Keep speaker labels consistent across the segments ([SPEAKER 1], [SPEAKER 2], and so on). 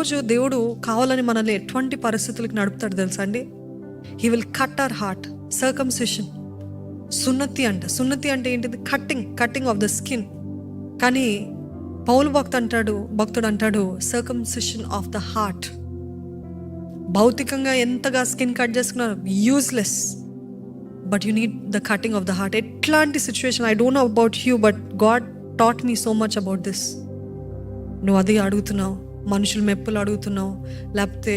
[SPEAKER 1] ఈరోజు దేవుడు కావాలని మనల్ని ఎటువంటి పరిస్థితులకు నడుపుతాడు తెలుసా అండి? He will cut our heart. Circumcision, సున్నతి అంటే ఏంటిది? Cutting of the skin. కానీ పౌలు భక్తుడు అంటాడు సర్కంసిషన్ ఆఫ్ ద హార్ట్. భౌతికంగా ఎంతగా స్కిన్ కట్ చేసుకున్నారు, useless. But you need the cutting of the heart. ఎట్లాంటి situation, I don't know about you, but God taught me so much about this. నువ్వు అది అడుగుతున్నావు, మనుషుల మెప్పులు అడుగుతున్నావు, లేకపోతే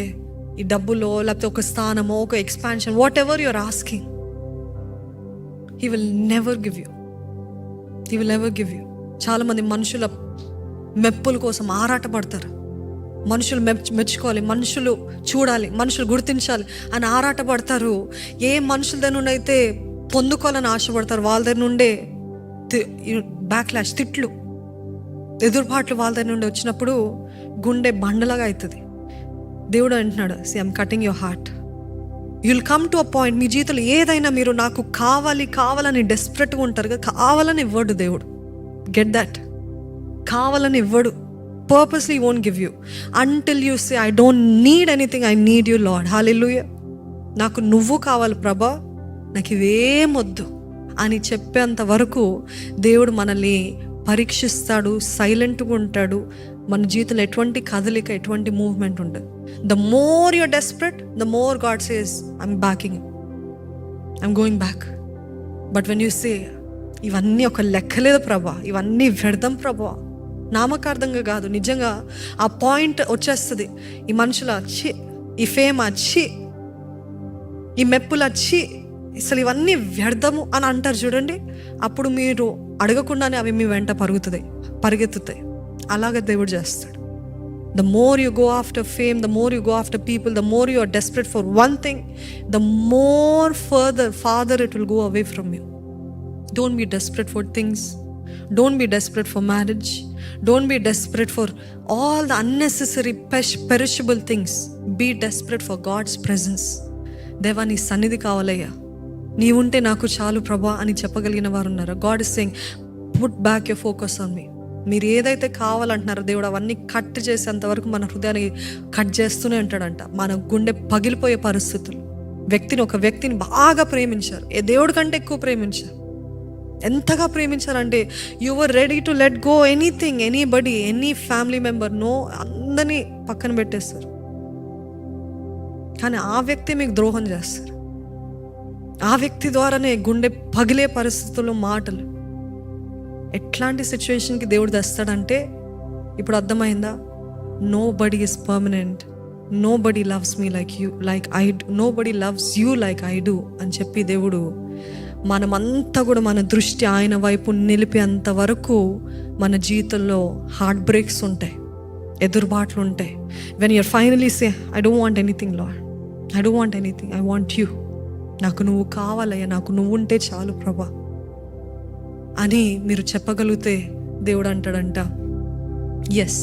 [SPEAKER 1] ఈ డబ్బులో, లేకపోతే ఒక స్థానమో, ఒక expansion, whatever you're asking, he will never give you. చాలా మంది మనుషుల మెప్పుల కోసం ఆరాటపడతారు. మనుషులు మెచ్చుకోవాలి, మనుషులు చూడాలి, మనుషులు గుర్తించాలి అని ఆరాటపడతారు. ఏ మనుషుల దగ్గర నుండి అయితే పొందుకోవాలని ఆశపడతారు, వాళ్ళ దగ్గర నుండే బ్యాక్లాష్, తిట్లు, ఎదురుబాట్లు వాళ్ళ దగ్గర నుండి వచ్చినప్పుడు గుండె బండలాగా అవుతుంది. దేవుడు అంటున్నాడు, see I'm cutting your heart. You'll come to a point, మీ జీవితంలో ఏదైనా మీరు నాకు కావాలని డెస్పరేట్గా ఉంటారు కదా, కావాలని ఇవ్వడు దేవుడు. Get that. కావాలని ఇవ్వడు. Purposely won't give you until you say I don't need anything, I need you Lord. Hallelujah. నాకు నువ్వు కావాలి ప్రభా, నాకు ఇవేమొద్దు అని చెప్పేంత వరకు దేవుడు మనల్ని పరీక్షిస్తాడు, సైలెంట్గా ఉంటాడు. మన జీవితంలో ఎటువంటి కదలిక, ఎటువంటి మూవ్మెంట్ ఉండదు. The more you're desperate, the more God says I'm backing, I'm going back. But when you say ఇవన్నీ ఒక లెక్కలేదు ప్రభా, ఇవన్నీ వ్యర్థం ప్రభా, నామకార్థంగా కాదు, నిజంగా ఆ పాయింట్ వచ్చేస్తుంది. ఈ మనుషుల ఛీ, ఈ ఫేమ్ ఛీ, ఈ మెప్పుల ఛీ, అసలు ఇవన్నీ వ్యర్థము అని అంటారు చూడండి. అప్పుడు మీరు అడగకుండానే అవి మీ వెంట పరిగెత్తుతాయి. అలాగే దేవుడు చేస్తాడు. The more you go after fame, the more you go after people, the more you are desperate for one thing, the more farther it will go away from you. Don't be desperate for things. Don't be desperate for marriage. Don't be desperate for all the unnecessary perishable things. Be desperate for God's presence. దేవా, నీ సన్నిధి కావాలయ్యా, నీవుంటే నాకు చాలు ప్రభా అని చెప్పగలిగిన వారు ఉన్నారు. God is saying, put back your focus on me. మీరు ఏదైతే కావాలంటున్నారో దేవుడు అవన్నీ కట్ చేసేంత వరకు మన హృదయాన్ని కట్ చేస్తూనే ఉంటాడంట. మన గుండె పగిలిపోయే పరిస్థితులు. ఒక వ్యక్తిని బాగా ప్రేమించారు, దేవుడి కంటే ఎక్కువ ప్రేమించారు. ఎంతగా ప్రేమించారంటే you were ready to let go anything, anybody, any family member, no, అందరినీ పక్కన పెట్టేస్తారు. కానీ ఆ వ్యక్తి మీకు ద్రోహం చేస్తారు. ఆ వ్యక్తి ద్వారానే గుండె పగిలే పరిస్థితుల్లో మాటలు. ఎట్లాంటి సిచ్యువేషన్కి దేవుడు తెస్తాడంటే, ఇప్పుడు అర్థమైందా? Nobody is permanent, nobody loves me like you, nobody loves you like I do అని చెప్పి దేవుడు మనమంతా కూడా మన దృష్టి ఆయన వైపు నిలిపేంత వరకు మన జీవితంలో హార్ట్ బ్రేక్స్ ఉంటాయి, ఎదురుబాట్లు ఉంటాయి. When you're finally say I don't want anything Lord, I don't want anything, I want you. నాకు నువ్వు కావాలయ్యా, నాకు నువ్వు ఉంటే చాలు ప్రభా అని మీరు చెప్పగలిగితే దేవుడు అంటాడంట, yes,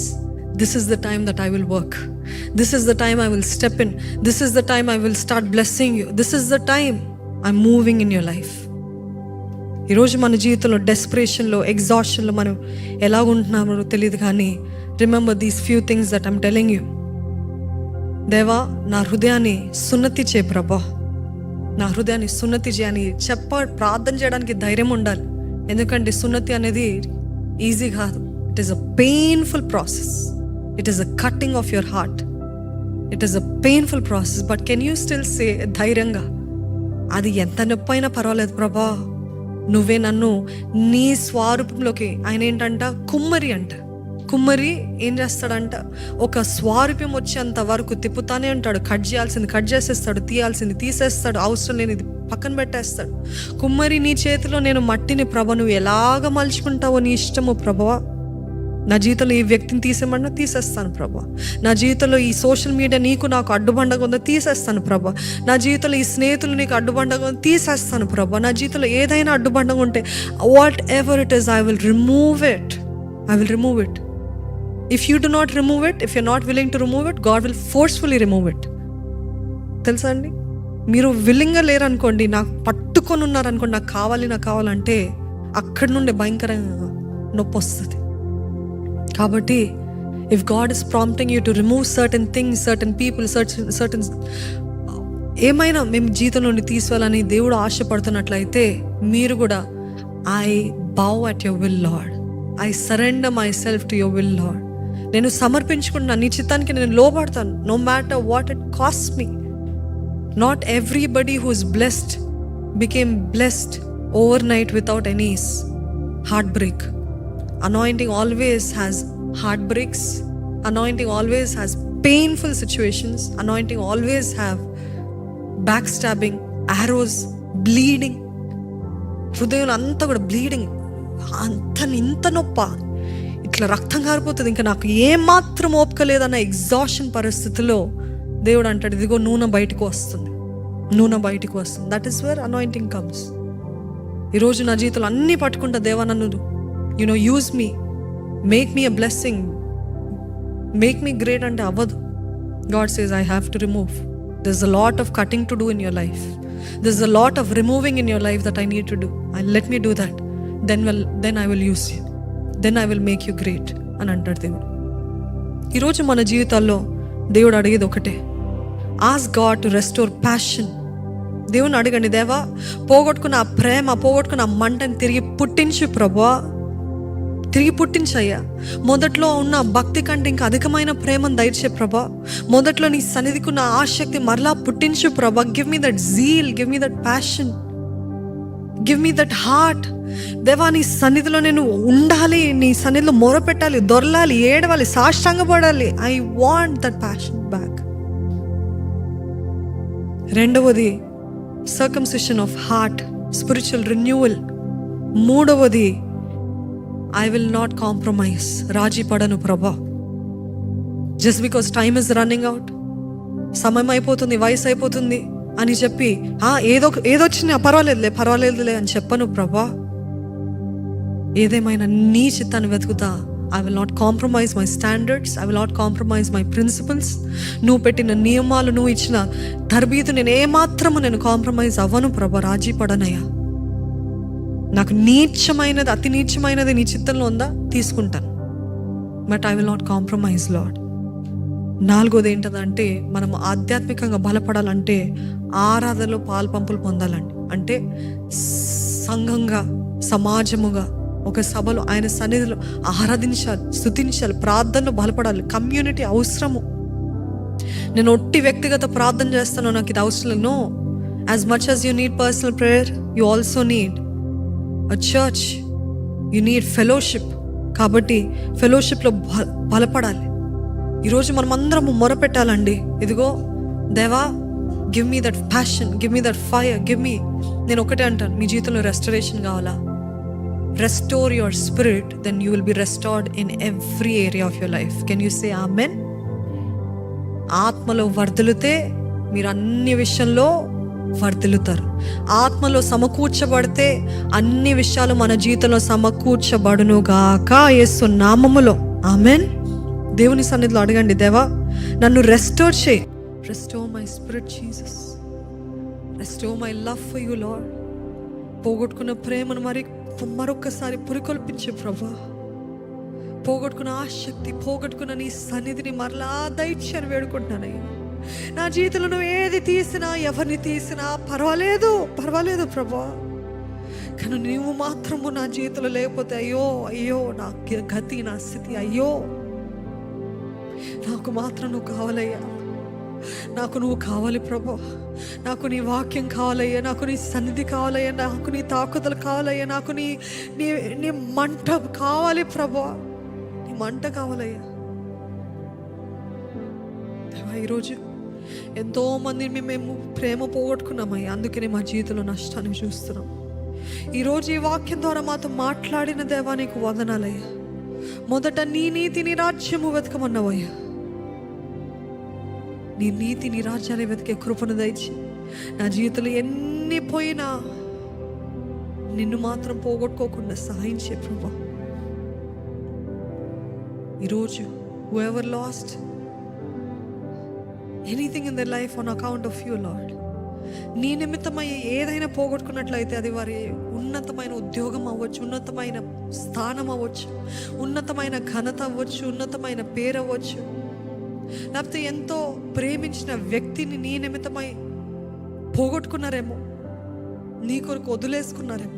[SPEAKER 1] this is the time that I will work, this is the time I will step in, this is the time I will start blessing you, this is the time I'm moving in your life. ఈరోజు మన జీవితంలో డెస్పరేషన్లో, ఎగ్జాషన్లో మనం ఎలా ఉంటున్నామో తెలియదు, కానీ remember these few things that I'm telling you. దేవా, నా హృదయాన్ని సున్నతి చేయి ప్రభా, నా హృదయాన్ని సున్నతి చేయని ప్రార్థన చేయడానికి ధైర్యం ఉండాలి. ఎందుకంటే సున్నతి అనేది ఈజీ కాదు. It is a painful process. It is a cutting of your heart. It is a painful process. But can you still సే ధైర్యంగా, అది ఎంత నొప్పి అయినా పర్వాలేదు ప్రభా, నువ్వే నన్ను నీ స్వరూపంలోకి. ఆయన ఏంటంట, కుమ్మరి ఏం చేస్తాడంట, ఒక స్వరూపం వచ్చేంత వరకు తిప్పుతానే ఉంటాడు. కట్ చేయాల్సింది కట్ చేసేస్తాడు, తీయాల్సింది తీసేస్తాడు, అవసరం లేనిది పక్కన పెట్టేస్తాడు. కుమ్మరి, నీ చేతిలో నేను మట్టిని ప్రభా, నువ్వు ఎలాగ మలుచుకుంటావో నీ ఇష్టము ప్రభా. నా జీవితంలో ఈ వ్యక్తిని తీసేమన్నా తీసేస్తాను ప్రభా. నా జీవితంలో ఈ సోషల్ మీడియా నీకు నాకు అడ్డుబండగా ఉందో తీసేస్తాను ప్రభా. నా జీవితంలో ఈ స్నేహితులు నీకు అడ్డుబండగా ఉందో తీసేస్తాను ప్రభా. నా జీవితంలో ఏదైనా అడ్డుబండగా ఉంటే what ever it is, I will remove it. If you do not remove it, if you not willing to remove it, God will forcefully remove it. తెలుసా అండి, మీరు విల్లింగ్గా లేరనుకోండి, నాకు పట్టుకొని ఉన్నారనుకోండి, నాకు కావాలంటే అక్కడి నుండి భయంకరంగా నొప్పి వస్తుంది. కాబట్టి If God is prompting you to remove certain things, certain people, certain ఏమైనా మేము జీవితం నుండి తీసుకోవాలని దేవుడు ఆశపడుతున్నట్లయితే మీరు కూడా I bow at your will Lord, I surrender myself to your will Lord. నేను సమర్పించుకున్న నీ చిత్తానికి నేను లోబడతాను, no matter what it cost me. Not everybody who is blessed became blessed overnight without any heartbreak. Anointing always has heartbreaks. Anointing always has painful situations. Anointing always have backstabbing, arrows, bleeding. హృదయం అంతా కూడా bleeding, ఇంత నొప్ప, ఇట్లా రక్తం కారిపోతుంది, ఇంకా నాకు ఏమాత్రం ఓపిక లేదన్న ఎగ్జాషన్ పరిస్థితిలో దేవుడు అంటాడు, ఇదిగో నూనె బయటకు వస్తుంది, నూనె బయటకు వస్తుంది. That is where anointing comes. ఈరోజు నా జీవితంలో అన్నీ పట్టుకుంటా, దేవా నన్ను use me, make me a blessing, make me great అంటే అవ్వదు. God says I have to remove. There is a lot of cutting to do in your life. There is a lot of removing in your life that I need to do. I let me do that, then I will use you, then I will make you great అని అంటాడు దేవుడు. ఈరోజు మన జీవితాల్లో దేవుడు అడిగేది ఒకటే, ask God to restore passion. దేవుని అడగండి, దేవా పోగొట్టుకున్న ఆ ప్రేమ, పోగొట్టుకున్న ఆ మంటని తిరిగి పుట్టించు ప్రభువా, తిరిగి పుట్టించయ్యా. మొదట్లో ఉన్న భక్తి కంటే ఇంకా అధికమైన ప్రేమను దయచే ప్రభా. మొదట్లో నీ సన్నిధికున్న ఆసక్తి మరలా పుట్టించు ప్రభా. Give me that zeal, give me that passion, give me that heart. దేవా నీ సన్నిధిలో నేను ఉండాలి, నీ సన్నిధిలో మొరపెట్టాలి, దొరలాలి, ఏడవాలి, సాష్టాంగపడాలి. I want that passion back. రెండవది circumcision of heart, spiritual renewal. మూడవది ఐ విల్ నాట్ కాంప్రమైజ్, రాజీ పడను ప్రభా. Just because time is running out, సమయం అయిపోతుంది, వయసు అయిపోతుంది అని చెప్పి ఏదొచ్చినా పర్వాలేదులే అని చెప్పను ప్రభా. ఏదేమైనా నీ చిత్తాన్ని వెతుకుతా. I will not compromise my standards, I will not compromise my principles. నువ్వు పెట్టిన నియమాలు, నువ్వు ఇచ్చిన తరబీదు నేను ఏమాత్రము నేను కాంప్రమైజ్ అవ్వను ప్రభా, రాజీ పడనయ్యా. నాకు నీచమైనది, అతి నీచమైనది నీ చిత్తంలో ఉందా తీసుకుంటాను, but I will not compromise lord. నాలుగోది ఏంటంటే, మనం ఆధ్యాత్మికంగా బలపడాలంటే ఆరాధనలో పాల్పంపులు పొందాలండి. అంటే సంఘంగా, సమాజముగా, ఒక సభలో ఆయన సన్నిధిలో ఆరాధించాలి, స్తుతించాలి, ప్రార్థనలో బలపడాలి. కమ్యూనిటీ అవసరము. నేను ఒట్టి వ్యక్తిగత ప్రార్థన చేస్తాను, నాకు ఇది అవసరం. No, as much as you need personal prayer, you also need a church, you need fellowship. కాబట్టి ఫెలోషిప్లో బలపడాలి. ఈరోజు మనం అందరం మొరపెట్టాలండి, ఇదిగో దేవా give me that passion, give me that fire, give me. నేను ఒకటే అంటాను, మీ జీవితంలో రెస్టరేషన్ కావాలా? Restore your spirit, then you will be restored in every area of your life. Can you say amen? ఆత్మలో వర్ధిల్లితే మీరు అన్ని విషయంలో వర్ధిల్లుతారు. ఆత్మలో సమకూర్చబడితే అన్ని విషయాలు మన జీవితంలో సమకూర్చబడును గాక యేసు నామములో. ఆమెన్. దేవుని సన్నిధిలో అడగండి, దేవా నన్ను రెస్టోర్ చేయి. Restore my spirit Jesus, restore my love for you lord. పోగొట్టుకున్న ప్రేమను మరొకసారి పురికొల్పించే ప్రభా. పోగొట్టుకున్న ఆసక్తి, పోగొట్టుకున్న నీ సన్నిధిని మరలా దయచేసి వేడుకుంటున్నానయ్యా. నా జీవితంలో నువ్వు ఏది తీసినా, ఎవరిని తీసినా పర్వాలేదు ప్రభా, కానీ నువ్వు మాత్రము నా జీవితంలో లేకపోతే అయ్యో నా గతి, నా స్థితి, అయ్యో నాకు మాత్రం నువ్వు కావాలయ్యా. నాకు నువ్వు కావాలి ప్రభా. నాకు నీ వాక్యం కావాలయ్యా, నాకు నీ సన్నిధి కావాలయ్యా, నాకు నీ తాకుదలు కావాలయ్యా, నాకు నీ మంట కావాలి ప్రభా, నీ మంట కావాలయ్యా. ఈరోజు ఎంతోమంది మేము ప్రేమ పోగొట్టుకున్నామయ్యా, అందుకనే మా జీవితంలో నష్టాన్ని చూస్తున్నాం. ఈరోజు ఈ వాక్యం ద్వారా మాతో మాట్లాడిన దేవా నీకు వందనాలయ్యా. మొదట నీ నీతి, నీ రాజ్యము వెతకమన్నావయ్యా. నీ నీతి, నీ రాజ్యాన్ని వెతికే కృపను దయచి నా జీవితంలో ఎన్ని పోయినా నిన్ను మాత్రం పోగొట్టుకోకుండా సహాయం చే ప్రభా. ఈరోజు whoever lost anything in their life on account of you, Lord, నీ నిమిత్తమై ఏదైనా పోగొట్టుకున్నట్లయితే అది వారి ఉన్నతమైన ఉద్యోగం అవ్వచ్చు, ఉన్నతమైన స్థానం అవ్వచ్చు, ఉన్నతమైన ఘనత అవ్వచ్చు, ఉన్నతమైన పేరు అవ్వచ్చు, లేకపోతే ఎంతో ప్రేమించిన వ్యక్తిని నీ నిమిత్తమై పోగొట్టుకున్నారేమో, నీ కొరకు వదిలేసుకున్నారేమో.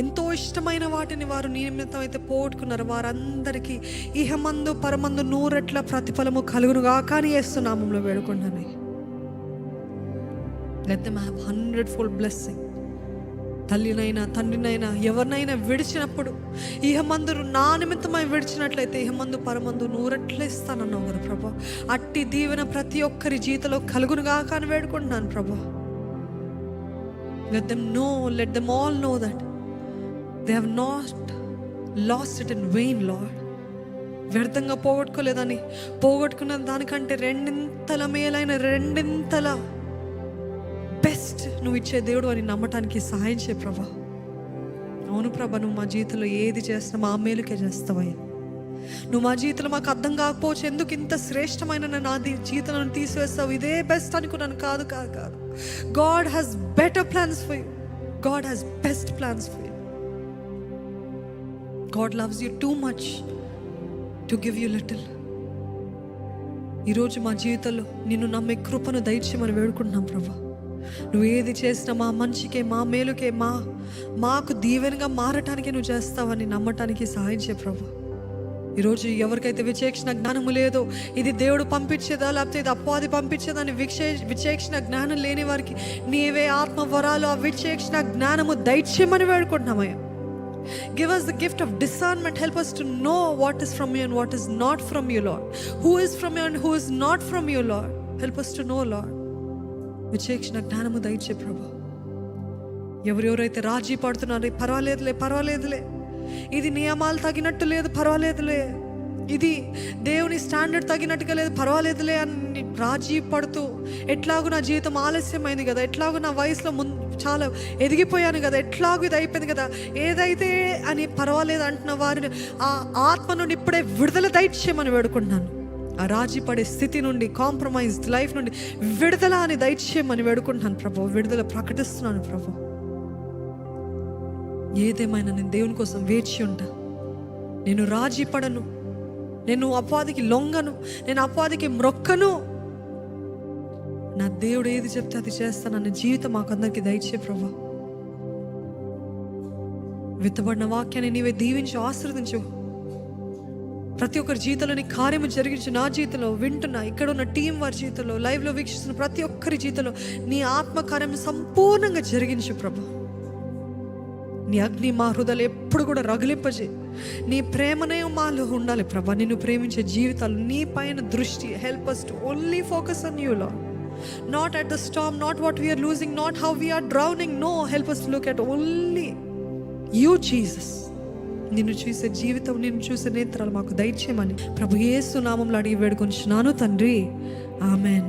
[SPEAKER 1] ఎంతో ఇష్టమైన వాటిని వారు నీ నిమిత్తం అయితే పోగొట్టుకున్నారు. వారందరికీ ఇహమందు పరమందు 100 రెట్ల ప్రతిఫలము కలుగునుగా కానీ యేసునామములో వేడుకుంటున్నాను. Let them have 100-fold blessing. తల్లినైనా తండ్రినైనా ఎవరినైనా విడిచినప్పుడు ఇహమందు నా నిమిత్తమై విడిచినట్లయితే ఇహమందు పరమందు 100 రెట్లు ఇస్తానన్నావు కదా ప్రభా. అట్టి దీవెన ప్రతి ఒక్కరి జీవితంలో కలుగునుగా కానీ వేడుకుంటున్నాను ప్రభా. Let them all know that they have not lost it in vain, Lord. వ్యర్థంగా పోగొట్టుకోలేదని, పోగొట్టుకున్న దానికంటే రెండింతల మేలైన, రెండింతల బెస్ట్ నువ్వు ఇచ్చే దేవుడు అని నమ్మటానికి సహాయం చేయ ప్రభా. అవును ప్రభా, నువ్వు మా జీవితంలో ఏది చేసినా మా మేలుకే చేస్తావయ్యా. నువ్వు మా జీవితంలో మాకు అర్థం కాకపోవచ్చు, ఎందుకు ఇంత శ్రేష్టమైన నా జీవితంలో తీసివేస్తావు, ఇదే బెస్ట్ అనుకున్నాను. కాదు కాదు కాదు, God has better plans for you. God has best plans for you. God loves you too much to give you little. ఈరోజు మా జీవితంలో నిన్ను నమ్మే కృపను దయచేయమని వేడుకుంటున్నాం ప్రభా. నువ్వు ఏది చేసినా మా మంచికే, మా మేలుకే, మాకు దీవెనగా మారటానికి నువ్వు చేస్తావని నమ్మటానికి సహాయం చేయ ప్రభా. ఈరోజు ఎవరికైతే విచేక్షణ జ్ఞానము లేదో, ఇది దేవుడు పంపించేదా లేకపోతే ఇది అపవాది పంపించేదని విచేక్షణ జ్ఞానం లేని వారికి నీవే ఆత్మ వరాలు, ఆ విచేక్షణ జ్ఞానము దయచేయమని వేడుకుంటున్నామయ్యా. Give us the gift of discernment. Help us to know what is from you and what is not from you, Lord. Who is from you and who is not from you, Lord. Help us to know, Lord. విచేక్షణ జ్ఞానము దయచే ప్రభా. ఎవరెవరైతే రాజీ పడుతున్నారో, పర్వాలేదులే, ఇది నియమాలు తగినట్టు లేదు, పర్వాలేదులే, ఇది దేవుని స్టాండర్డ్ తగినట్టుగా లేదు, పర్వాలేదులే అని రాజీ పడుతూ, ఎట్లాగూ నా జీవితం ఆలస్యమైంది కదా, ఎట్లాగూ నా వయసులో చాలా ఎదిగిపోయాను కదా, ఎట్లాగూ ఇది అయిపోయింది కదా, ఏదైతే అని పర్వాలేదు అంటున్న వారిని ఆ ఆత్మ నుండి ఇప్పుడే విడుదల దయచేయమని వేడుకుంటున్నాను. ఆ రాజీ పడే స్థితి నుండి, కాంప్రమైజ్డ్ లైఫ్ నుండి విడుదల అని దయచేయమని వేడుకుంటున్నాను ప్రభు. విడుదల ప్రకటిస్తున్నాను ప్రభు. ఏదేమైనా నేను దేవుని కోసం వేచి ఉంటా. నేను రాజీ పడను, నేను అపవాదికి లొంగను, నేను అపవాదికి మ్రొక్కను. నా దేవుడు ఏది చెప్తే అది చేస్తాను అన్న జీవితం మాకందరికి దయచే ప్రభు. విత్తబడిన వాక్యాన్ని నీవే దీవించు, ఆశీర్వదించు. ప్రతి ఒక్కరి జీవితంలో నీ కార్యము జరిగించు. నా జీవితంలో వింటున్నా, ఇక్కడ ఉన్న టీం వారి జీవితంలో, లైవ్లో వీక్షిస్తున్న ప్రతి ఒక్కరి జీవితంలో నీ ఆత్మకార్యం సంపూర్ణంగా జరిగించు ప్రభు. నీ అగ్ని మా హృదయాలు ఎప్పుడు కూడా రగిలింపజే. నీ ప్రేమనే మాలో ఉండాలి ప్రభా. నిన్ను ప్రేమించే జీవితాలు, నీ పైన దృష్టి. Help us to only focus on you, Lord. Not at the storm, not what we are losing, not how we are drowning. No, help us to look at only you, Jesus. నిన్ను చూసే జీవితం, నిన్ను చూసే నేత్రాలు మాకు దయచేయమని ప్రభు యేసు నామములో అడిగి వేడుకొంచున్నాను తండ్రి. ఆమెన్.